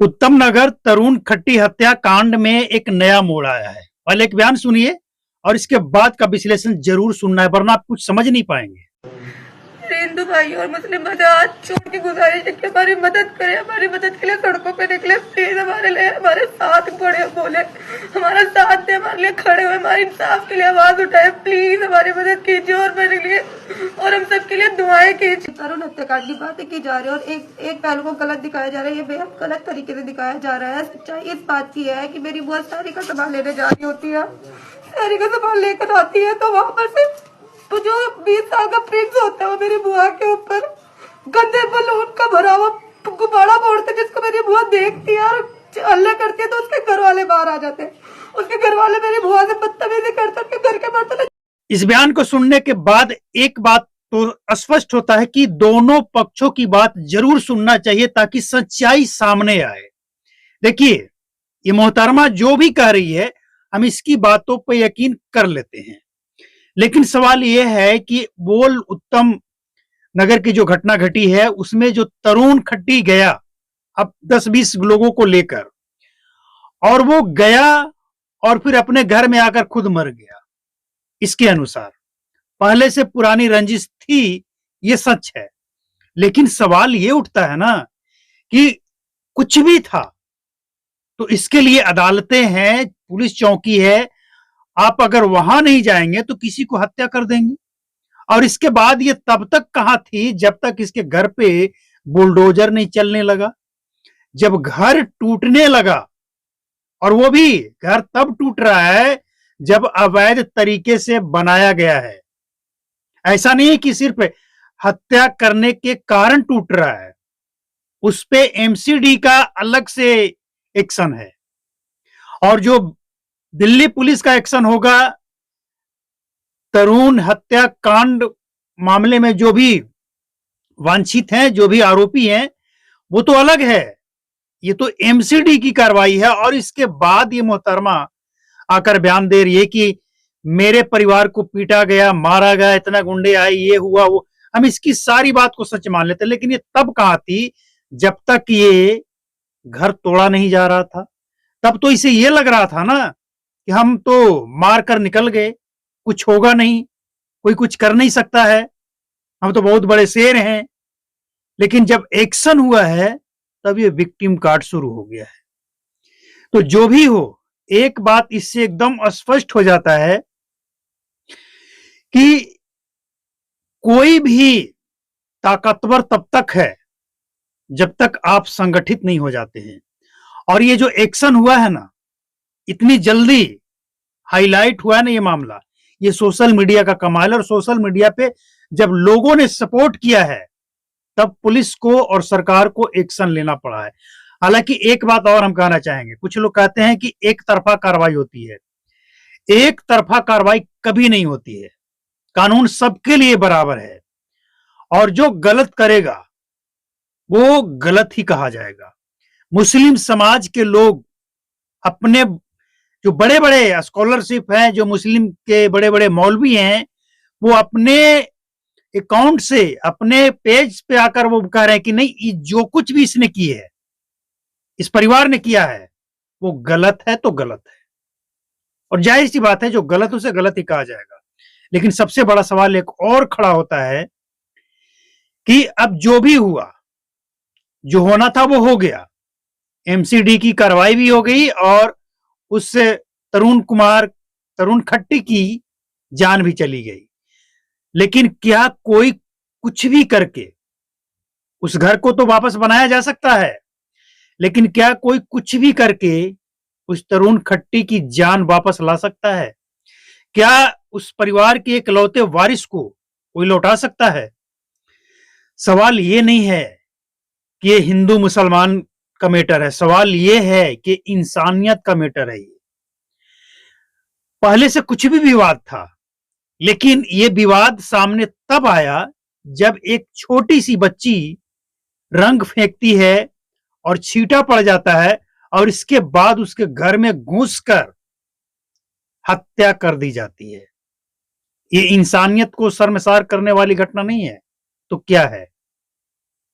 उत्तम नगर तरुण खट्टी हत्याकांड में एक नया मोड़ आया है। पहले एक बयान सुनिए और इसके बाद का विश्लेषण जरूर सुनना है, वरना आप कुछ समझ नहीं पाएंगे। हिंदू भाई और मुस्लिम भाई हाथ छोड़ के गुजारिश है कि हमारी मदद करें, हमारी मदद के लिए सड़कों पे निकले, प्लीज हमारे लिए, हमारे साथ बड़े बोले, हमारा साथ दे, हमारे लिए खड़े हुए, हमारे इंसाफ के लिए आवाज उठाए, प्लीज हमारी मदद कीजिए और मेरे लिए और हम सबके लिए दुआएं कीजिए। तरुण हत्याकांड की बातें की जा रही है और एक पहलू को गलत दिखाया जा रहा है, ये बेहद गलत तरीके से दिखाया जा रहा है। सच्चाई इस बात की है कि मेरी बुआ सारी का सामान लेने जा रही होती है, सारी का सामान लेकर आती है तो वहां पर से तो जो 20 साल का प्रिंस होता है वो मेरी बुआ के ऊपर गंदे बलून का भरा हुआ गुब्बारा फोड़ते, जिसको मेरी बुआ देखती है और हल्ला करती है तो उसके घर वाले बाहर आ जाते हैं। उसके घर वाले मेरी बुआ से बदतमीजी करते, उसके घर के बर्तन। इस बयान को सुनने के बाद एक बात तो स्पष्ट होता है कि दोनों पक्षों की बात जरूर सुनना चाहिए ताकि सच्चाई सामने आए। देखिए, ये मोहतरमा जो भी कह रही है हम इसकी बातों पर यकीन कर लेते हैं, लेकिन सवाल यह है कि बोल उत्तम नगर की जो घटना घटी है उसमें जो तरुण खट्टी गया अब 10-20 लोगों को लेकर, और वो गया और फिर अपने घर में आकर खुद मर गया। इसके अनुसार पहले से पुरानी रंजिश थी, ये सच है, लेकिन सवाल ये उठता है ना कि कुछ भी था तो इसके लिए अदालतें हैं, पुलिस चौकी है। आप अगर वहां नहीं जाएंगे तो किसी को हत्या कर देंगे। और इसके बाद ये तब तक कहां थी जब तक इसके घर पे बुलडोजर नहीं चलने लगा। जब घर टूटने लगा, और वो भी घर तब टूट रहा है जब अवैध तरीके से बनाया गया है। ऐसा नहीं है कि सिर्फ हत्या करने के कारण टूट रहा है, उस पे एमसीडी का अलग से एक्शन है। और जो दिल्ली पुलिस का एक्शन होगा तरुण हत्याकांड मामले में, जो भी वांछित हैं, जो भी आरोपी हैं, वो तो अलग है। ये तो एमसीडी की कार्रवाई है। और इसके बाद ये मोहतरमा आकर बयान दे रही है कि मेरे परिवार को पीटा गया, मारा गया, इतना गुंडे आए, ये हुआ वो। हम इसकी सारी बात को सच मान लेते, लेकिन ये तब कहां थी जब तक ये घर तोड़ा नहीं जा रहा था। तब तो इसे ये लग रहा था ना कि हम तो मार कर निकल गए, कुछ होगा नहीं, कोई कुछ कर नहीं सकता है, हम तो बहुत बड़े शेर हैं। लेकिन जब एक्शन हुआ है तब ये विक्टिम कार्ड शुरू हो गया है। तो जो भी हो, एक बात इससे एकदम स्पष्ट हो जाता है कि कोई भी ताकतवर तब तक है जब तक आप संगठित नहीं हो जाते हैं। और ये जो एक्शन हुआ है ना, इतनी जल्दी हाईलाइट हुआ है ना ये मामला, ये सोशल मीडिया का कमाल है। और सोशल मीडिया पे जब लोगों ने सपोर्ट किया है तब पुलिस को और सरकार को एक्शन लेना पड़ा है। हालांकि एक बात और हम कहना चाहेंगे, कुछ लोग कहते हैं कि एक तरफा कार्रवाई होती है। एक तरफा कार्रवाई कभी नहीं होती है। कानून सबके लिए बराबर है, और जो गलत करेगा वो गलत ही कहा जाएगा। मुस्लिम समाज के लोग अपने जो बड़े बड़े स्कॉलरशिप हैं, जो मुस्लिम के बड़े बड़े मौलवी हैं, वो अपने अकाउंट से, अपने पेज पे आकर वो कह रहे हैं कि नहीं, जो कुछ भी इसने की है, इस परिवार ने किया है, वो गलत है तो गलत है। और जाहिर सी बात है, जो गलत उसे गलत ही कहा जाएगा। लेकिन सबसे बड़ा सवाल एक और खड़ा होता है कि अब जो भी हुआ, जो होना था वो हो गया। एमसीडी की कार्रवाई भी हो गई और उससे तरुण खट्टी की जान भी चली गई। लेकिन क्या कोई कुछ भी करके उस घर को तो वापस बनाया जा सकता है, लेकिन क्या कोई कुछ भी करके उस तरुण खट्टी की जान वापस ला सकता है? क्या उस परिवार के इकलौते वारिस को कोई लौटा सकता है? सवाल ये नहीं है कि ये हिंदू मुसलमान का मैटर है, सवाल ये है कि इंसानियत का मैटर है। ये पहले से कुछ भी विवाद था, लेकिन ये विवाद सामने तब आया जब एक छोटी सी बच्ची रंग फेंकती है और छींटा पड़ जाता है, और इसके बाद उसके घर में घुसकर हत्या कर दी जाती है। ये इंसानियत को शर्मसार करने वाली घटना नहीं है तो क्या है?